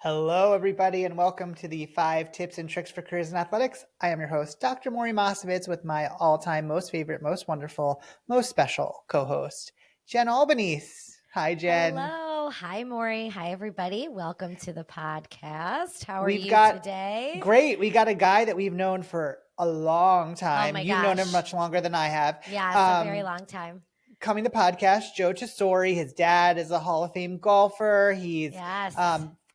Hello, everybody, and welcome to the 5 Tips and Tricks for Careers in Athletics. I am your host, Dr. Moyne College, with my all-time most favorite, most wonderful, most special co-host, Jen Albanese. Hi, Jen. Hello. Hi, Maury. Hi, everybody. Welcome to the podcast. How are you today? Great. We got a guy that we've known for a long time. Oh my You've known him much longer than I have. Yeah, it's a very long time. Coming to podcast, Joe Tesori. His dad is a Hall of Fame golfer. He's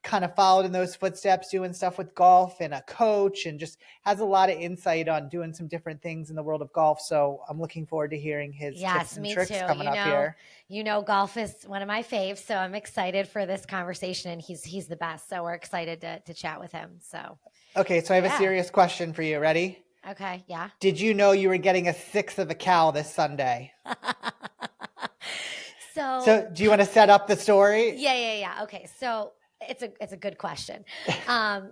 kind of followed in those footsteps, doing stuff with golf, and a coach, and just has a lot of insight on doing some different things in the world of golf. So I'm looking forward to hearing his tips and tricks coming up here. You know, golf is one of my faves, so I'm excited for this conversation, and he's the best. So we're excited to chat with him. So okay, so I have a serious question for you. Ready? Okay, yeah. Did you know you were getting a sixth of a cow this Sunday? So do you want to set up the story? Yeah. Okay, so it's a good question.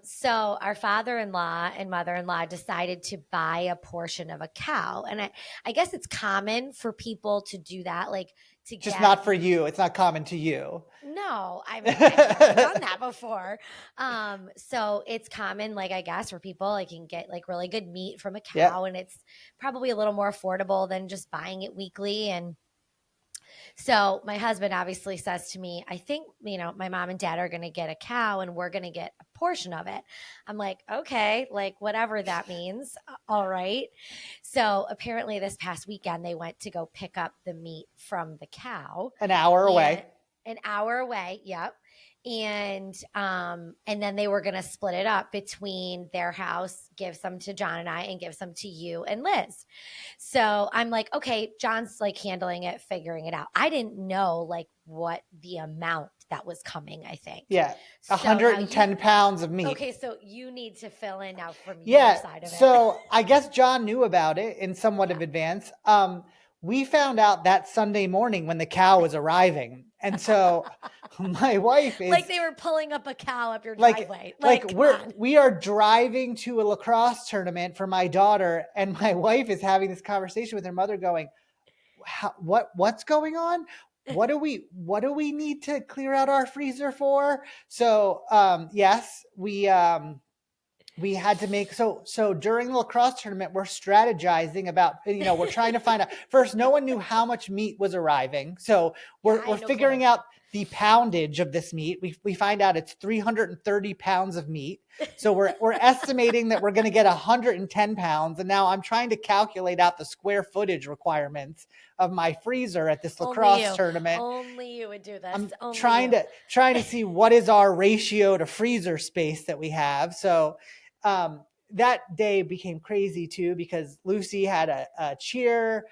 So our father-in-law and mother-in-law decided to buy a portion of a cow, and I guess it's common for people to do that, like to just not for you. It's not common to you. No, I've done that before. So it's common, like I guess, for people like you can get like really good meat from a cow, and it's probably a little more affordable than just buying it weekly. And so my husband obviously says to me, I think, my mom and dad are going to get a cow and we're going to get a portion of it. I'm like, okay, like whatever that means. All right. So apparently this past weekend, they went to go pick up the meat from the cow. An hour away. Yep. And then they were going to split it up between their house, give some to John and I, and give some to you and Liz. So I'm like, okay, John's like handling it, figuring it out. I didn't know like what the amount that was coming, I think. Yeah. 110 pounds of meat. Okay. So you need to fill in now from your side of it. So I guess John knew about it in somewhat of advance. We found out that Sunday morning when the cow was arriving. And so my wife is like they were pulling up a cow up your driveway. We are driving to a lacrosse tournament for my daughter, and my wife is having this conversation with her mother going, what's going on? What do we need to clear out our freezer for? So yes, we had to make so during the lacrosse tournament, we're strategizing about, we're trying to find out. First, no one knew how much meat was arriving. So we're figuring out the poundage of this meat. We find out it's 330 pounds of meat. So we're estimating that we're going to get 110 pounds. And now I'm trying to calculate out the square footage requirements of my freezer at this lacrosse tournament. Only you would do this. I'm trying to see what is our ratio to freezer space that we have. So that day became crazy too, because Lucy had a cheer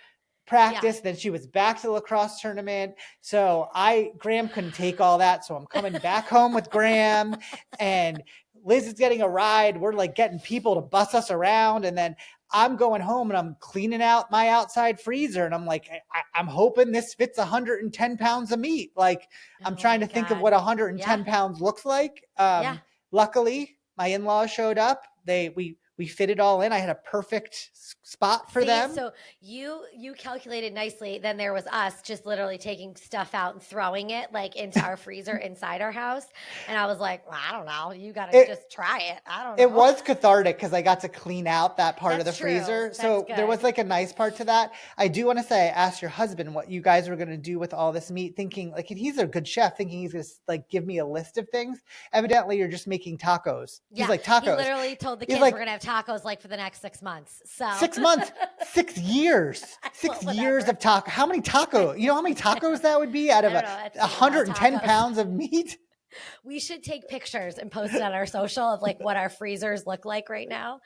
practice. Then she was back to the lacrosse tournament. So Graham couldn't take all that. So I'm coming back home with Graham, and Liz is getting a ride. We're like getting people to bus us around. And then I'm going home and I'm cleaning out my outside freezer. And I'm like, I'm hoping this fits 110 pounds of meat. Like I'm trying to think of what 110 pounds looks like. Luckily, my in-laws showed up. We fit it all in. I had a perfect spot for them. So you calculated nicely. Then there was us just literally taking stuff out and throwing it like into our freezer inside our house. And I was like, well, I don't know. You got to just try it. I don't know. It was cathartic because I got to clean out that part of the freezer. So there was like a nice part to that. I do want to say, I asked your husband what you guys were going to do with all this meat, thinking like, he's a good chef, thinking he's going to like give me a list of things. Evidently, you're just making tacos. He's like, tacos. He literally told the kids we're going to have tacos like for the next 6 months. So 6 months, 6 years, 6 years of taco. How many tacos? You know how many tacos that would be out of 110 pounds of meat? We should take pictures and post it on our social of like what our freezers look like right now.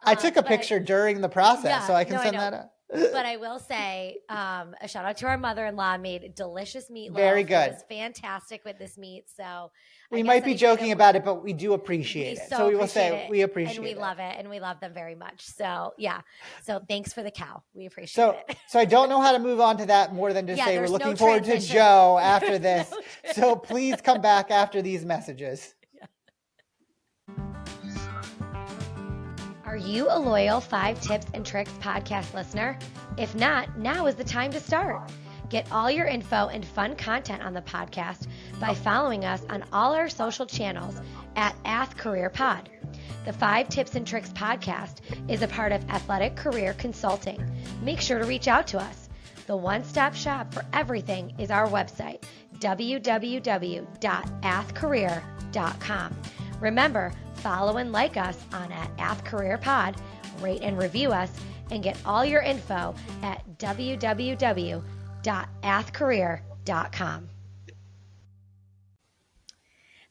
I took a picture during the process, so I can send that out. But I will say, a shout out to our mother-in-law, made delicious meatloaf. Very good. It was fantastic with this meat. So we might be joking about it, but we do appreciate it. So we will say we appreciate it. And we love it. And we love them very much. So yeah. So thanks for the cow. We appreciate it. So I don't know how to move on to that more than to say we're looking forward to Joe after this. So please come back after these messages. Are you a loyal 5 Tips and Tricks podcast listener? If not, now is the time to start. Get all your info and fun content on the podcast by following us on all our social channels at @AthCareerPod. The 5 Tips and Tricks podcast is a part of Athletic Career Consulting. Make sure to reach out to us. The one-stop shop for everything is our website, www.athcareer.com. Remember, follow and like us on @AthCareerPod, rate and review us, and get all your info at www.athcareer.com.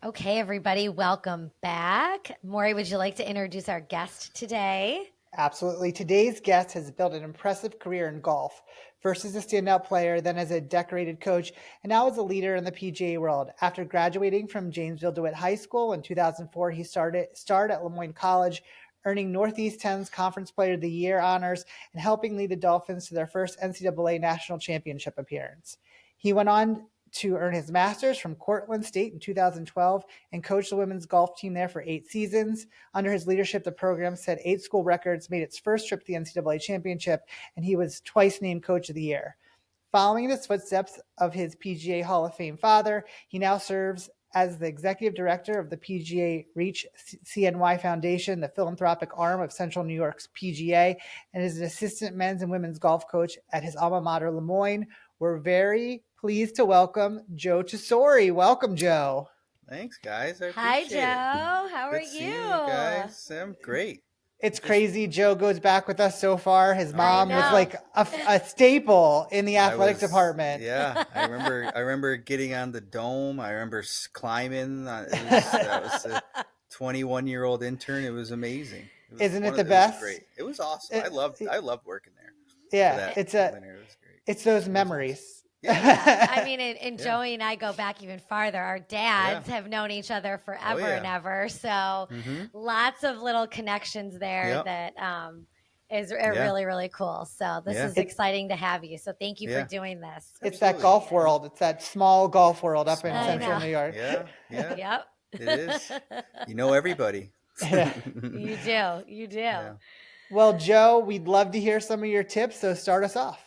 Okay, everybody, welcome back. Maury, would you like to introduce our guest today? Absolutely. Today's guest has built an impressive career in golf, first as a standout player, then as a decorated coach, and now as a leader in the PGA world. After graduating from Jamesville-DeWitt High School in 2004, he starred at Moyne College, earning Northeast 10's Conference Player of the Year honors and helping lead the Dolphins to their first NCAA National Championship appearance. He went on to earn his master's from Cortland State in 2012 and coached the women's golf team there for 8 seasons. Under his leadership, the program set 8 school records, made its first trip to the NCAA Championship, and he was twice named Coach of the Year. Following in the footsteps of his PGA Hall of Fame father, he now serves as the executive director of the PGA Reach CNY Foundation, the philanthropic arm of Central New York's PGA, and is an assistant men's and women's golf coach at his alma mater, Moyne. We're very pleased to welcome Joe Tesori. Welcome, Joe. Thanks, guys. Hi, Joe. How are Good seeing you guys? I'm great. It's crazy. Joe goes back with us so far. His mom was like a staple in the athletic department. Yeah, I remember getting on the dome. I remember climbing. That was a 21-year-old intern. It was amazing. Isn't it the best? It was great. It was awesome. I loved working there. Yeah, it was great. It's those memories. Yeah. I mean, and Joey and I go back even farther. Our dads have known each other forever and ever. So lots of little connections there that is really, really cool. So this is exciting to have you. So thank you for doing this. It's that golf world. It's that small golf world up in Central New York. Yeah. Yep. It is. You know everybody. You do. Yeah. Well, Joe, we'd love to hear some of your tips. So start us off.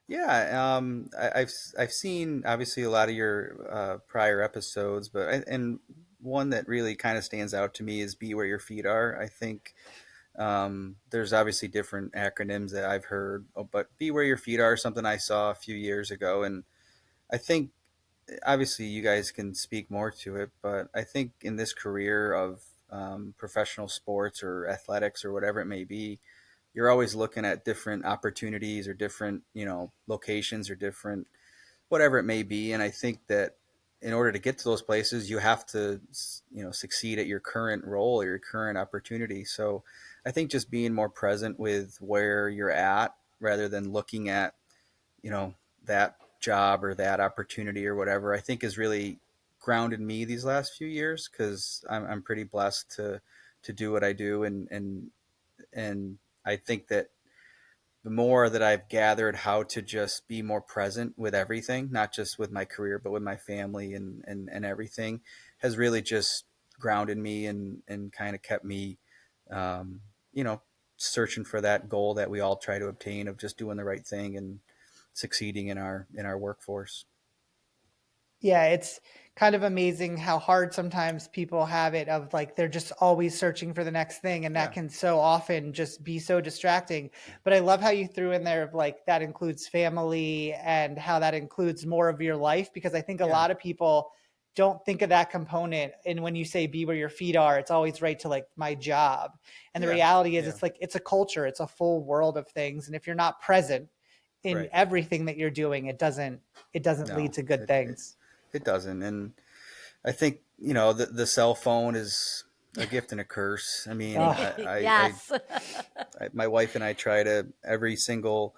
Yeah, I've seen obviously a lot of your prior episodes, and one that really kind of stands out to me is "Be Where Your Feet Are." I think there's obviously different acronyms that I've heard, but "Be Where Your Feet Are" is something I saw a few years ago, and I think obviously you guys can speak more to it, but I think in this career of professional sports or athletics or whatever it may be, you're always looking at different opportunities or different, locations or different, whatever it may be. And I think that in order to get to those places, you have to, succeed at your current role or your current opportunity. So I think just being more present with where you're at rather than looking at, that job or that opportunity or whatever, I think is really grounded me these last few years, because I'm pretty blessed to do what I do. And I think that the more that I've gathered how to just be more present with everything, not just with my career, but with my family and everything, has really just grounded me and kind of kept me, searching for that goal that we all try to obtain of just doing the right thing and succeeding in our workforce. Yeah, it's kind of amazing how hard sometimes people have it of like they're just always searching for the next thing, and that can so often just be so distracting. But I love how you threw in there of like that includes family and how that includes more of your life, because I think a lot of people don't think of that component. And when you say be where your feet are, it's always right to like my job. And the reality is it's like it's a culture, it's a full world of things. And if you're not present in everything that you're doing, it doesn't lead to good things. It doesn't. And I think, the cell phone is a gift and a curse. I mean, yes. My wife and I try to every single,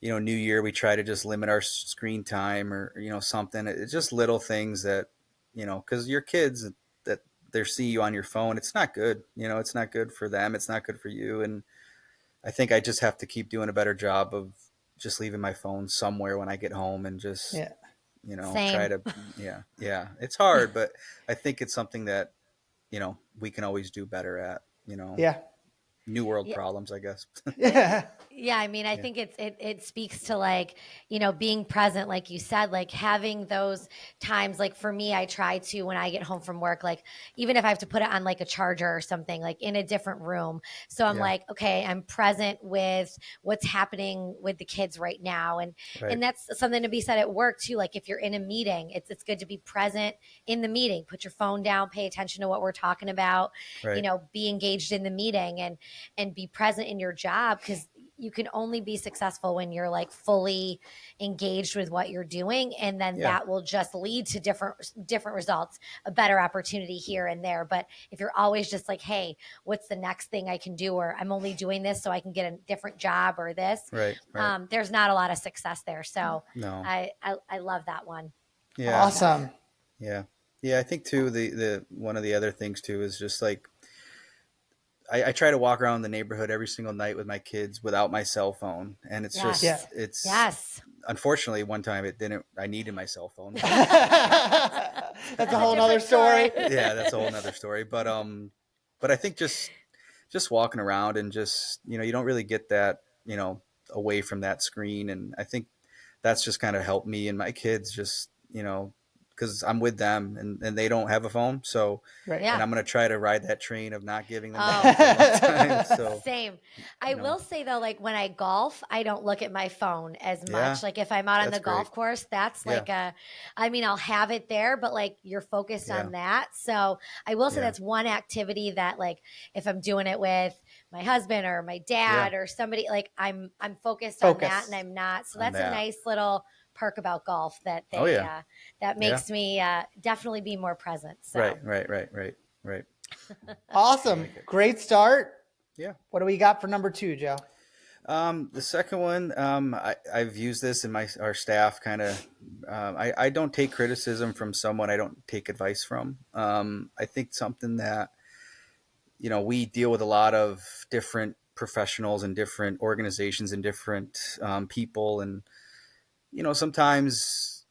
New Year, we try to just limit our screen time or, something. It's just little things that, because your kids that they see you on your phone, it's not good. It's not good for them. It's not good for you. And I think I just have to keep doing a better job of just leaving my phone somewhere when I get home and just, try to, it's hard, but I think it's something that, we can always do better at, new world Yeah. problems, I guess. Yeah. Yeah, I mean, I think it speaks to like, being present, like you said, like having those times. Like for me, I try to, when I get home from work, like even if I have to put it on like a charger or something, like in a different room. So I'm Yeah. like, okay, I'm present with what's happening with the kids right now. Right. And that's something to be said at work too. Like if you're in a meeting, it's good to be present in the meeting. Put your phone down, pay attention to what we're talking about, Right. be engaged in the meeting and be present in your job, because you can only be successful when you're like fully engaged with what you're doing, and then Yeah. that will just lead to different results, a better opportunity here and there. But if you're always just like, hey, what's the next thing I can do, or I'm only doing this so I can get a different job or this, Right. Right. there's not a lot of success there. So No. I love that one. Yeah. Awesome. Yeah. Yeah. I think too, the one of the other things too is just like, I try to walk around the neighborhood every single night with my kids without my cell phone. And it's Yes. Yeah. it's, Yes. unfortunately, one time I needed my cell phone. That's a whole nother story. Yeah, that's a whole nother story. But I think just walking around and just, you don't really get that, away from that screen. And I think that's just kind of helped me and my kids just, because I'm with them and they don't have a phone. So, Right. Yeah. and I'm going to try to ride that train of not giving them Oh. the phone for a long time. So, Same. I will say though, like when I golf, I don't look at my phone as much. Yeah, Like if I'm out on the that's golf great. course, that's Yeah. like I'll have it there, but like you're focused Yeah. on that. So I will say Yeah. that's one activity that like if I'm doing it with my husband or my dad or somebody, like I'm focused on that and I'm not. So On that's a that. nice little perk about golf that they Oh, yeah. that makes me definitely be more present. So Right. Awesome. Great start. Yeah. What do we got for number 2, Joe? The second one, I've used this in our staff kind of, I don't take criticism from someone I don't take advice from. I think something that, we deal with a lot of different professionals and different organizations and different people. And, sometimes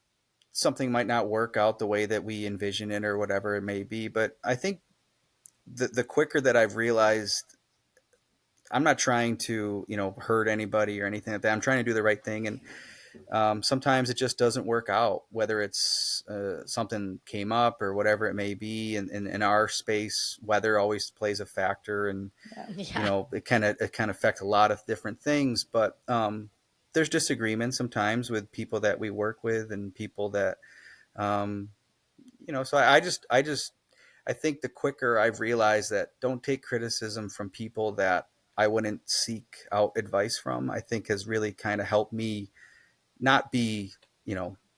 something might not work out the way that we envision it or whatever it may be. But I think the quicker that I've realized I'm not trying to, hurt anybody or anything like that. I'm trying to do the right thing. And sometimes it just doesn't work out, whether it's something came up or whatever it may be. And in our space, weather always plays a factor. And, it can affect a lot of different things. But there's disagreements sometimes with people that we work with and people that, so I think the quicker I've realized that don't take criticism from people that I wouldn't seek out advice from, I think has really kind of helped me not be,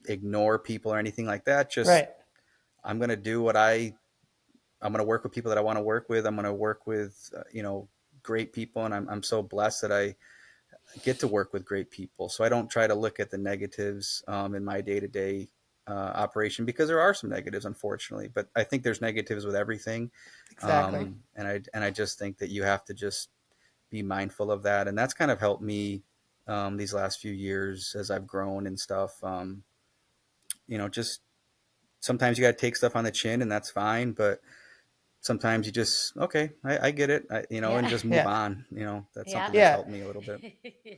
ignore people or anything like that. Just, Right. I'm going to do I'm going to work with people that I want to work with. I'm going to work with, great people. And I'm so blessed that I get to work with great people. So I don't try to look at the negatives in my day-to-day operation, because there are some negatives, unfortunately, but I think there's negatives with everything. Exactly. And I just think that you have to just be mindful of that. And that's kind of helped me these last few years as I've grown and stuff. Just sometimes you got to take stuff on the chin, and that's fine. But sometimes you just, okay, I get it, and just move on. That's something that's helped me a little bit.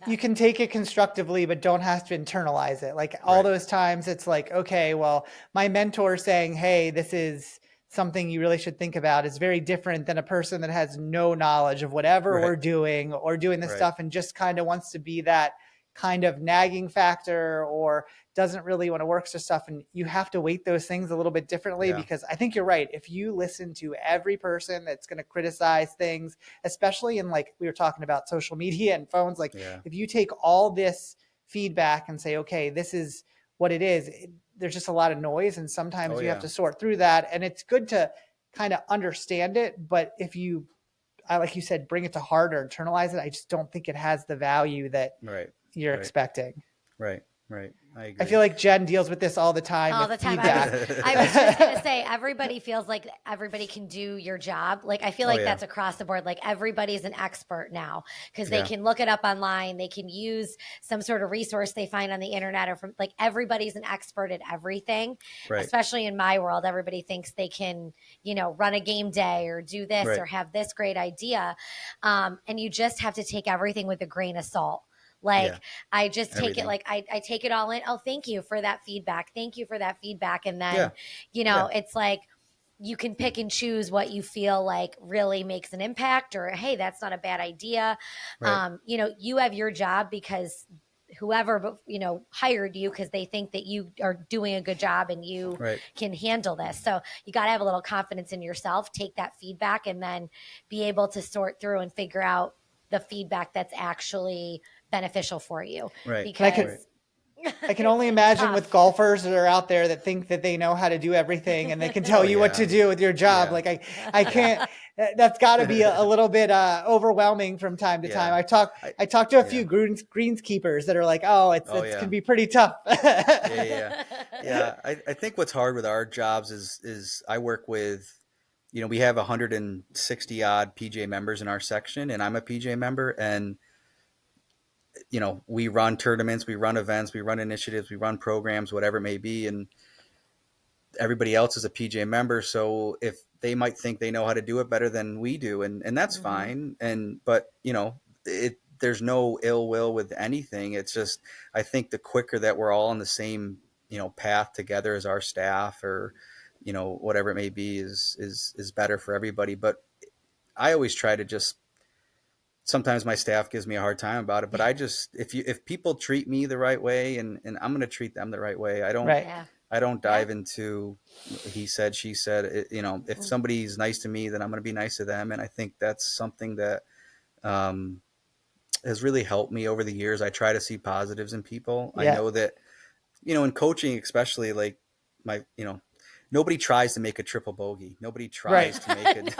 You can take it constructively, but don't have to internalize it. Like all those times it's like, okay, well, my mentor saying, hey, this is something you really should think about, is very different than a person that has no knowledge of whatever we're doing or doing this stuff and just kind of wants to be that kind of nagging factor or doesn't really want to work to stuff. And you have to weight those things a little bit differently, because I think you're right. If you listen to every person that's going to criticize things, especially in, like we were talking about, social media and phones, like if you take all this feedback and say, okay, this is what it is, there's just a lot of noise. And sometimes you have to sort through that. And it's good to kind of understand it. But if you, like you said, bring it to heart or internalize it, I just don't think it has the value that you're expecting. Right. Right. I I agree. feel like Jen deals with this all the time All with the time. feedback. I was just going to say, everybody feels like everybody can do your job. Like, I feel Oh, like yeah. that's across the board. Like, everybody's an expert now because they Yeah. can look it up online. They can use some sort of resource they find on the internet, or from, like, everybody's an expert at everything, Right. especially in my world. Everybody thinks they can, run a game day or do this Right. or have this great idea. And you just have to take everything with a grain of salt. Like, Yeah. I just take it, Everything. like, I take it all in. Oh, thank you for that feedback. Thank you for that feedback. And then, Yeah. Yeah. it's like you can pick and choose what you feel like really makes an impact, or, hey, that's not a bad idea. Right. You have your job because whoever, hired you because they think that you are doing a good job and you Right. can handle this. So you got to have a little confidence in yourself, take that feedback, and then be able to sort through and figure out the feedback that's actually beneficial for you. Right. Because I can only it's imagine tough. with golfers that are out there that think that they know how to do everything and they can tell Oh, you what yeah. to do with your job. Yeah. Like I can't, that's gotta be a little bit overwhelming from time to time. Yeah. I talked to a Yeah. few greenskeepers that are like, oh, Oh, it's yeah. can be pretty tough. Yeah. Yeah. I think what's hard with our jobs is I work with, we have 160 odd PGA members in our section, and I'm a PGA member, and we run tournaments, we run events, we run initiatives, we run programs, whatever it may be, and everybody else is a PGA member. So if they might think they know how to do it better than we do, and that's fine. But there's no ill will with anything. It's just, I think the quicker that we're all on the same, path together as our staff, or, whatever it may be, is better for everybody. But I always try to just, sometimes my staff gives me a hard time about it, but I just, if people treat me the right way, and I'm going to treat them the right way. Right. I don't dive into he said, she said. If somebody's nice to me, then I'm going to be nice to them. And I think that's something that has really helped me over the years. I try to see positives in people. I Yeah. know that, in coaching, especially, like my, nobody tries to make a triple bogey. Nobody tries to make it.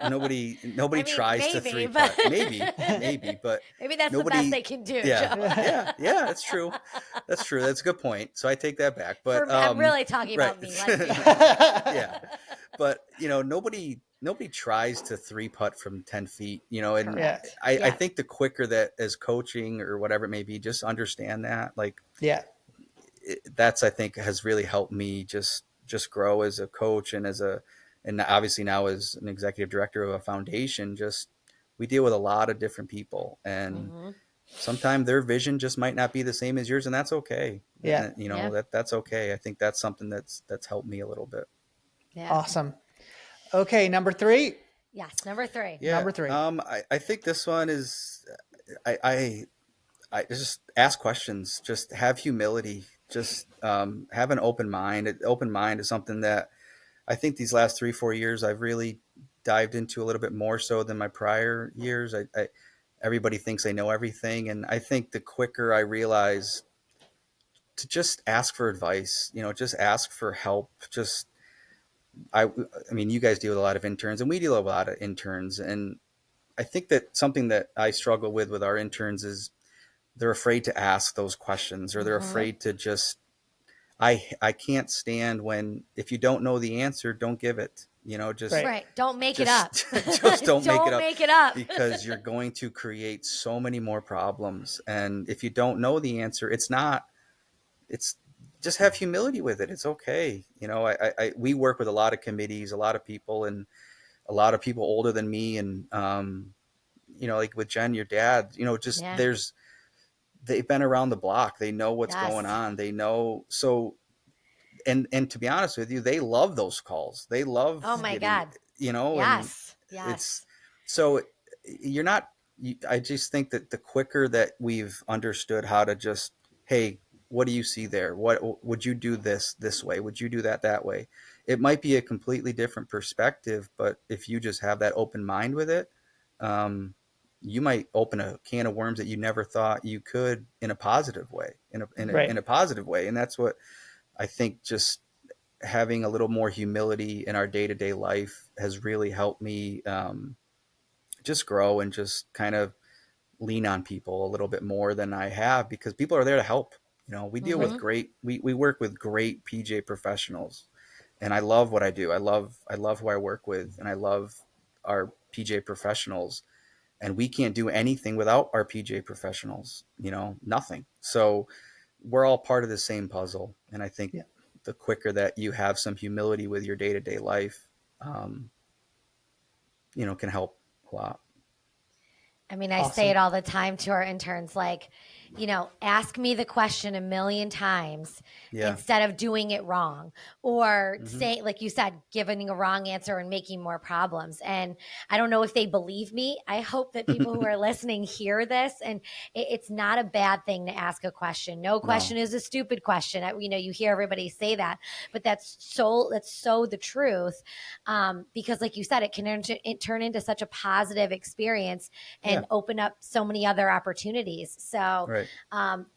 Nobody tries to maybe, three but- putt. Maybe, but maybe that's the best they can do. Yeah, Joe. yeah. That's true. That's true. That's a good point. So I take that back. But I'm really talking about me. Let's be honest. Yeah, but nobody tries to three putt from 10 feet. And Correct. I think the quicker that, as coaching or whatever it may be, just understand that, like, that's, I think, has really helped me just grow as a coach, and and obviously now as an executive director of a foundation. Just, we deal with a lot of different people, and sometimes their vision just might not be the same as yours, and that's okay. Yeah. That's okay. I think that's something that's helped me a little bit. Yeah. Awesome. Okay. Number 3. Yes. Number 3. Yeah. Number 3. I think this one is, I just ask questions, just have humility, just have an open mind. An open mind is something that I think these last 3-4 years I've really dived into a little bit more so than my prior years. Everybody thinks they know everything, and I think the quicker I realize to just ask for advice, just ask for help. Just, I mean, you guys deal with a lot of interns, and we deal with a lot of interns, and I think that something that I struggle with our interns is they're afraid to ask those questions, or they're afraid to just, I can't stand when, if you don't know the answer, don't give it, just Right. Don't make it up. Just don't make it up. Because you're going to create so many more problems. And if you don't know the answer, it's just have humility with it. It's okay. We work with a lot of committees, a lot of people, and a lot of people older than me. And, like with Jen, your dad, they've been around the block. They know what's going on. They know. So, and to be honest with you, they love those calls. They love, oh my God. Yes. It's, so you're not, I just think that the quicker that we've understood how to just, hey, what do you see there? What would you do this way? Would you do that way? It might be a completely different perspective, but if you just have that open mind with it, you might open a can of worms that you never thought you could, in a positive way, in a positive way. And that's what I think, just having a little more humility in our day-to-day life has really helped me just grow and just kind of lean on people a little bit more than I have, because people are there to help. We deal with we work with great PGA professionals, and I love what I do. I love who I work with, and I love our PGA professionals, and we can't do anything without our PGA professionals, nothing. So we're all part of the same puzzle. And I think the quicker that you have some humility with your day-to-day life, can help a lot. I mean, I say it all the time to our interns, like, ask me the question a million times instead of doing it wrong, or say, like you said, giving a wrong answer and making more problems. And I don't know if they believe me. I hope that people who are listening hear this, and it's not a bad thing to ask a question. No question is a stupid question. You hear everybody say that, but that's so the truth. Because like you said, it can turn into such a positive experience and open up so many other opportunities. So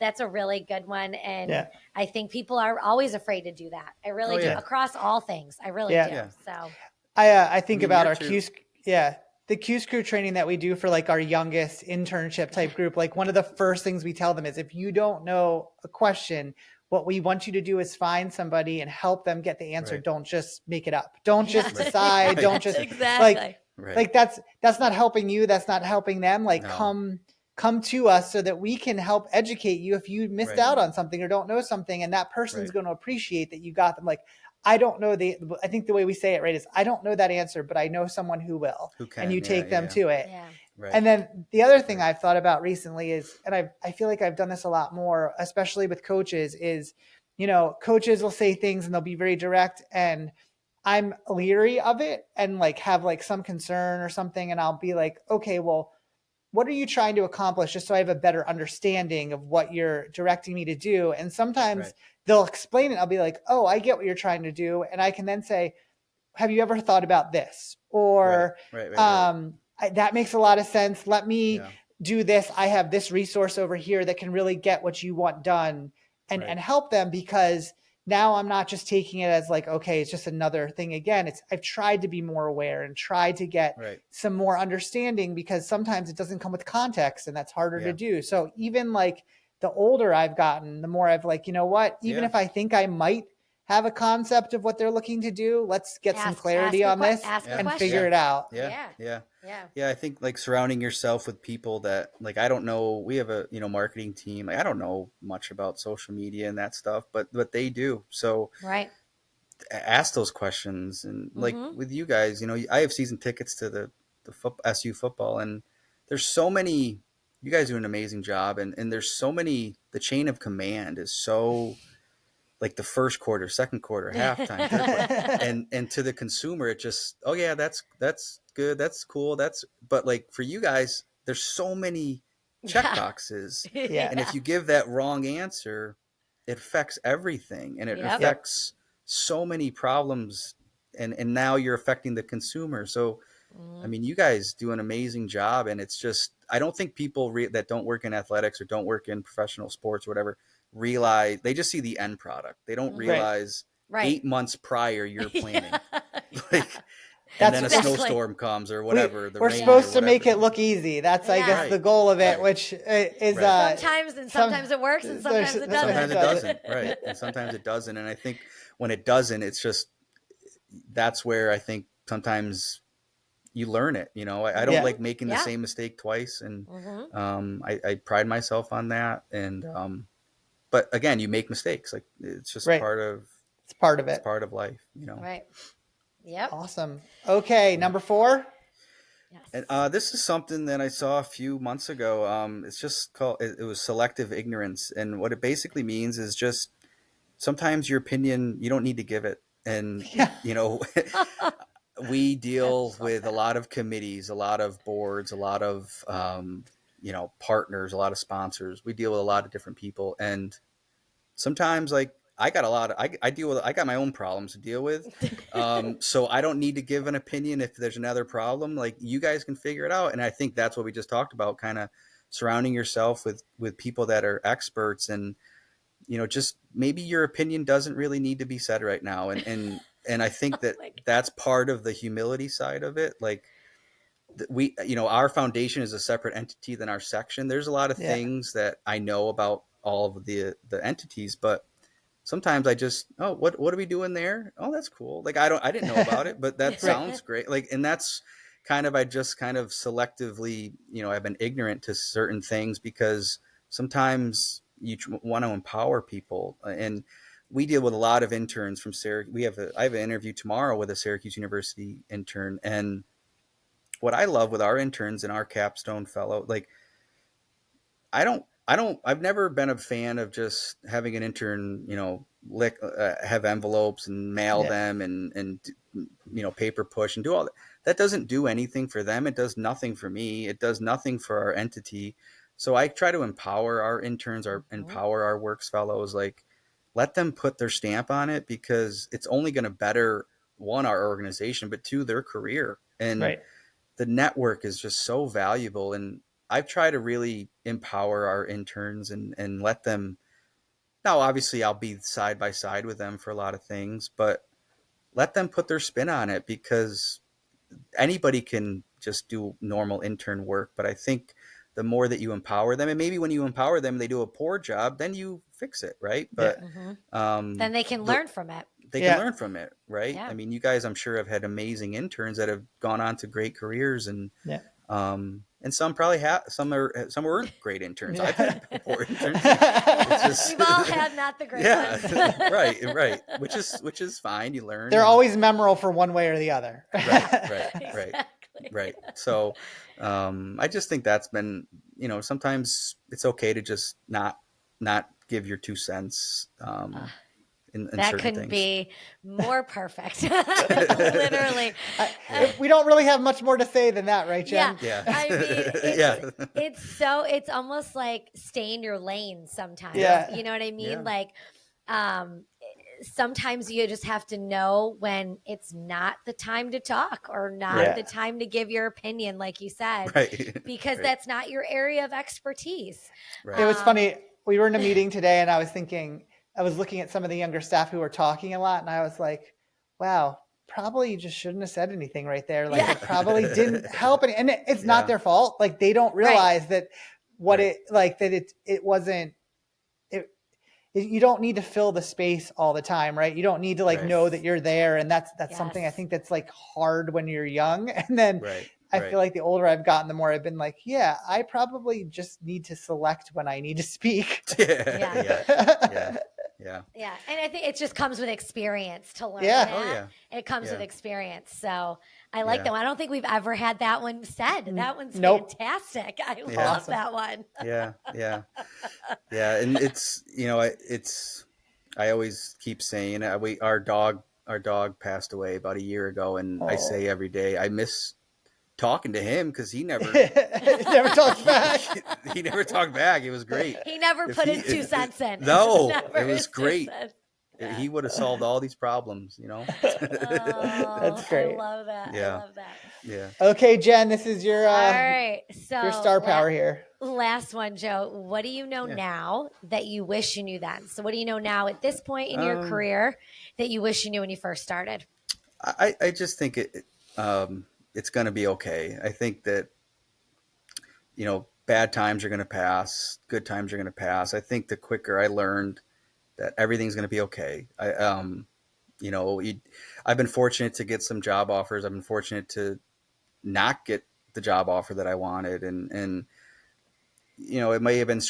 that's a really good one. And I think people are always afraid to do that. I really do, across all things. I really do. So I think about our Q, the Q Screw training that we do for like our youngest internship type group. Like one of the first things we tell them is, if you don't know a question, what we want you to do is find somebody and help them get the answer. Don't just make it up. Don't just decide. Don't just like that's not helping you. That's not helping them. Like come to us so that we can help educate you if you missed out on something or don't know something, and that person's going to appreciate that you got them. Like, I don't know I think the way we say it is, I don't know that answer, but I know someone who will, and you take them to it. And then the other thing I've thought about recently is, and I feel like I've done this a lot more, especially with coaches, is, coaches will say things and they'll be very direct, and I'm leery of it and like have like some concern or something. And I'll be like, okay, well, what are you trying to accomplish? Just so I have a better understanding of what you're directing me to do. And sometimes they'll explain it. I'll be like, oh, I get what you're trying to do. And I can then say, have you ever thought about this? Or that makes a lot of sense. Let me do this. I have this resource over here that can really get what you want done and help them, because now I'm not just taking it as like, okay, it's just another thing again. I've tried to be more aware and tried to get some more understanding, because sometimes it doesn't come with context, and that's harder to do. So even like the older I've gotten, the more I've like, you know what, even if I think I might have a concept of what they're looking to do, let's get some clarity on this and figure it out. Yeah, I think like surrounding yourself with people that, like, I don't know, we have a marketing team. Like, I don't know much about social media and that stuff, but they do. So ask those questions. And like with you guys, I have season tickets to the SU football, and there's so many. You guys do an amazing job, and there's so many. The chain of command is so, like, the first quarter, second quarter, halftime, third quarter. and to the consumer, it just, oh yeah, that's good, that's cool, but like for you guys, there's so many check boxes, and if you give that wrong answer, it affects everything, and it affects so many problems, and now you're affecting the consumer. So I mean, you guys do an amazing job, and it's just, I don't think people that don't work in athletics or don't work in professional sports or whatever realize, they just see the end product. They don't realize 8 months prior you're planning. Like, and then a snowstorm comes or whatever. We're supposed to make it look easy. That's, I guess, the goal of it, which is sometimes it works and sometimes it doesn't. Sometimes it doesn't, right? And sometimes it doesn't. And I think when it doesn't, it's just, that's where I think sometimes you learn it. I don't like making the same mistake twice, and I pride myself on that. And but again, you make mistakes. Like, it's just part of it. It's part of life, Right. Yep. Awesome. Okay. Number 4. Yes. And this is something that I saw a few months ago. It's just called, it was selective ignorance. And what it basically means is just, sometimes your opinion, you don't need to give it. And, we deal with a lot of committees, a lot of boards, a lot of, partners, a lot of sponsors. We deal with a lot of different people. And sometimes, like, I got I got my own problems to deal with. So I don't need to give an opinion if there's another problem. Like, you guys can figure it out. And I think that's what we just talked about, kind of surrounding yourself with people that are experts, and, just maybe your opinion doesn't really need to be said right now. And I think that that's part of the humility side of it. Like, we, our foundation is a separate entity than our section. There's a lot of things that I know about all of the entities, but sometimes I just, oh, what are we doing there? Oh, that's cool. Like I didn't know about it, but that sounds great. Like, and that's kind of, I just kind of selectively, I've been ignorant to certain things because sometimes you want to empower people. And we deal with a lot of interns from Syracuse. I have an interview tomorrow with a Syracuse University intern. And what I love with our interns and our capstone fellow, like, I've never been a fan of just having an intern, have envelopes and mail them and paper push and do all that. That doesn't do anything for them. It does nothing for me. It does nothing for our entity. So I try to empower our interns, empower our works fellows, like let them put their stamp on it, because it's only going to better, one, our organization, but two, their career. And the network is just so valuable. And I've tried to really empower our interns and let them, now obviously I'll be side by side with them for a lot of things, but let them put their spin on it, because anybody can just do normal intern work. But I think the more that you empower them, and maybe when you empower them, they do a poor job, then you fix it. Right. But, then they can learn from it. They can learn from it. Right. Yeah. I mean, you guys, I'm sure, have had amazing interns that have gone on to great careers, and, and some probably some weren't great interns. I've had poor interns. We've all had not the great ones. right. Which is fine. You learn. They're always memorable for one way or the other. Right. So, I just think that's been, sometimes it's okay to just not give your 2 cents. In that couldn't be more perfect. Literally. We don't really have much more to say than that, right, Jen? Yeah. I mean, it's almost like stay in your lane sometimes. Yeah. You know what I mean? Yeah. Like, sometimes you just have to know when it's not the time to talk or not the time to give your opinion, like you said, because that's not your area of expertise. Right. It was funny. We were in a meeting today and I was looking at some of the younger staff who were talking a lot, and I was like, wow, probably you just shouldn't have said anything right there. Like it probably didn't help. And it's not their fault. Like they don't realize that it wasn't, you don't need to fill the space all the time, right? You don't need to know that you're there. And that's something I think that's like hard when you're young. And then I feel like the older I've gotten, the more I've been like, yeah, I probably just need to select when I need to speak. Yeah. And I think it just comes with experience to learn. Yeah. That. Oh, yeah. It comes with experience. So I like that one. I don't think we've ever had that one said. That one's fantastic. I love that one. Yeah. And it's, I always keep saying, our dog passed away about a year ago. And I say every day, I miss talking to him, because he never talked back. He never talked back. It was great. He never put his 2 cents in. No, it was great. He would have solved all these problems, That's great. I love that. Yeah. I love that. Yeah. Okay, Jen, this is your all right. So your star power here. Last one, Joe. What do you know now that you wish you knew then? So what do you know now at this point in your career that you wish you knew when you first started? I just think it's going to be okay. I think that, bad times are going to pass, good times are going to pass. I think the quicker I learned that everything's going to be okay. I've been fortunate to get some job offers. I've been fortunate to not get the job offer that I wanted. And it may have been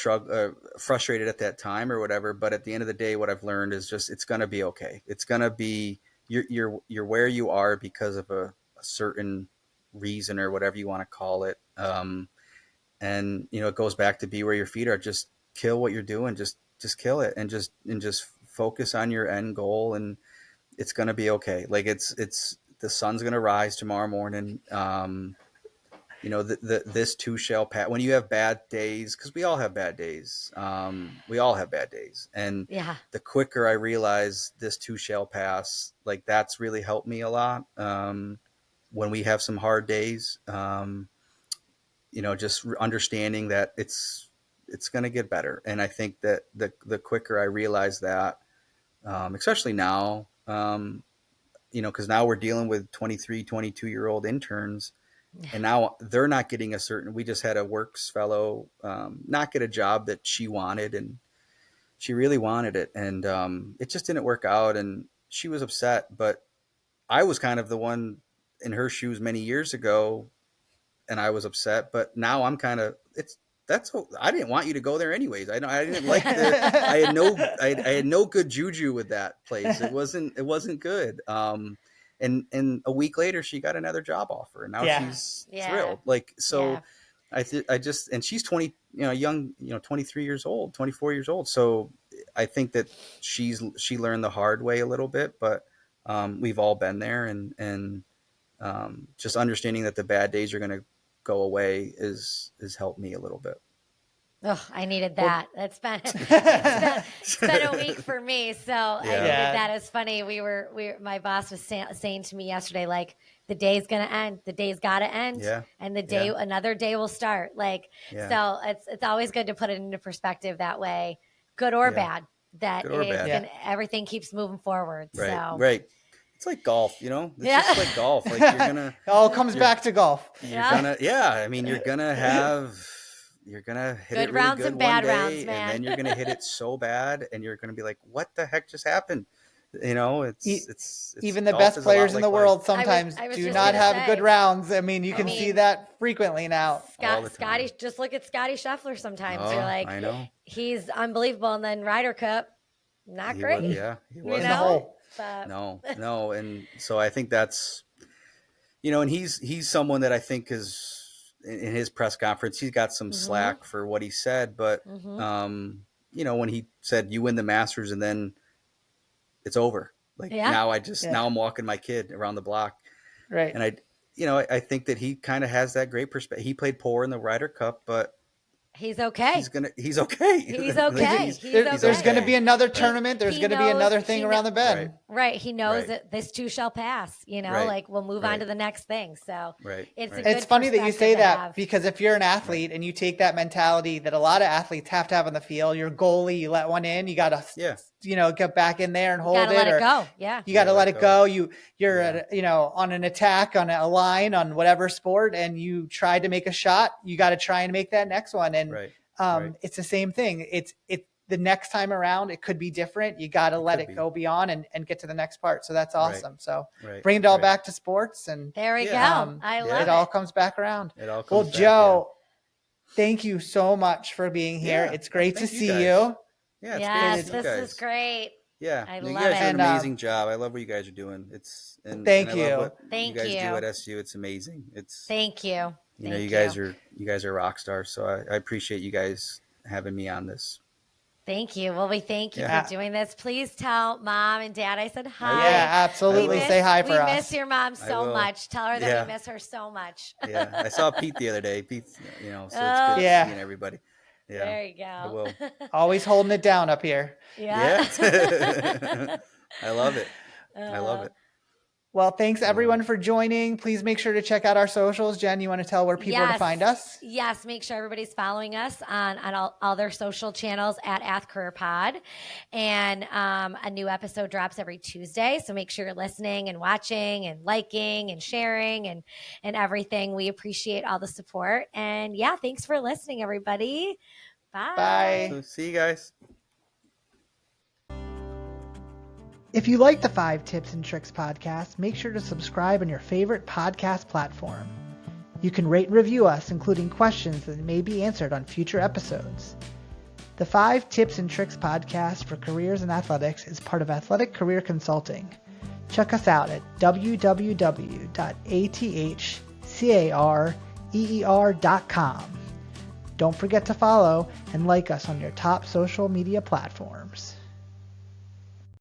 frustrated at that time or whatever, but at the end of the day, what I've learned is just, it's going to be okay. It's going to be, you're where you are because of a certain reason or whatever you want to call it. And it goes back to be where your feet are. Just kill what you're doing. Just kill it and just focus on your end goal, and it's going to be okay. Like it's the sun's going to rise tomorrow morning. This too shall pass. When you have bad days, because we all have bad days. We all have bad days. And the quicker I realize this too shall pass, like that's really helped me a lot. When we have some hard days, just understanding that it's going to get better. And I think that the quicker I realize that, especially now, because now we're dealing with 23, 22-year-old interns, and now they're not getting we just had a works fellow not get a job that she wanted. And she really wanted it, and it just didn't work out, and she was upset. But I was kind of the one in her shoes many years ago, and I was upset. But now I'm kind of I didn't want you to go there anyways. I didn't like I had no good juju with that place. It wasn't good. And a week later she got another job offer, and now she's thrilled. Like, so I just, and she's 20, young, 23 years old, 24 years old. So I think that she learned the hard way a little bit, but we've all been there, and just understanding that the bad days are going to go away has helped me a little bit. Oh, I needed that. It's been a week for me. So I needed that. It's funny. My boss was saying to me yesterday, like, the day's going to end. The day's got to end. Yeah. And another day will start. Like, so it's always good to put it into perspective that way, good or bad, everything keeps moving forward. Right. So. Right. It's like golf, It's just like golf. Like, you're gonna. It all comes back to golf. You're gonna. I mean, you're gonna hit good it really rounds good and bad one day, rounds, man. and then you're gonna hit it so bad, and you're gonna be like, "What the heck just happened?" It's even the best players in the world sometimes do not have good rounds. I mean, you can see that frequently now. Scotty, just look at Scotty Scheffler. Sometimes you're like, I know, he's unbelievable, and then Ryder Cup, not great. He was in the hole. But... No, and so I think that's, and he's someone that I think is in his press conference, he's got some slack for what he said, but when he said, "You win the Masters and then it's over," like now I'm walking my kid around the block, right? And I think that he kind of has that great perspective. He played poor in the Ryder Cup, but he's okay. He's okay. He's okay. There's going to be another tournament. There's going to be another thing around the bend. Right. He knows that this too shall pass. Like we'll move on to the next thing. So it's funny that you say that, because if you're an athlete and you take that mentality that a lot of athletes have to have on the field, your goalie, you let one in, you got to get back in there and hold it. Let it go. Yeah. You got to let it go. You're on an attack, on a line, on whatever sport, and you try to make a shot. You got to try and make that next one. And it's the same thing. It's the next time around, it could be different. You got to let it go beyond and get to the next part. So that's awesome. So bring it all back to sports, and there we go. I love it. It all comes back around. It all comes back, Joe, thank you so much for being here. It's great to see you. Yeah, this is great. Yeah, I you love guys it. do an amazing job. I love what you guys are doing. Thank you. I love what Thank you guys you. do at SU. It's amazing. Thank you. You guys are rock stars. So I appreciate you guys having me on this. Thank you. Well, we thank you for doing this. Please tell Mom and Dad I said hi. Yeah, absolutely. Say hi for us. We miss your mom so much. Tell her that we miss her so much. Yeah, I saw Pete the other day. Pete, so it's good seeing everybody. Yeah, there you go. I will. Always holding it down up here. Yeah. I love it. I love it. Well, thanks everyone for joining. Please make sure to check out our socials. Jen, you want to tell where people are to find us? Yes, make sure everybody's following us on all their social channels at AthCareerPod. And a new episode drops every Tuesday. So make sure you're listening and watching and liking and sharing and everything. We appreciate all the support. And thanks for listening, everybody. Bye. Bye. So see you guys. If you like the 5 Tips and Tricks podcast, make sure to subscribe on your favorite podcast platform. You can rate and review us, including questions that may be answered on future episodes. The 5 Tips and Tricks podcast for careers in athletics is part of Athletic Career Consulting. Check us out at www.athcareer.com. Don't forget to follow and like us on your top social media platforms.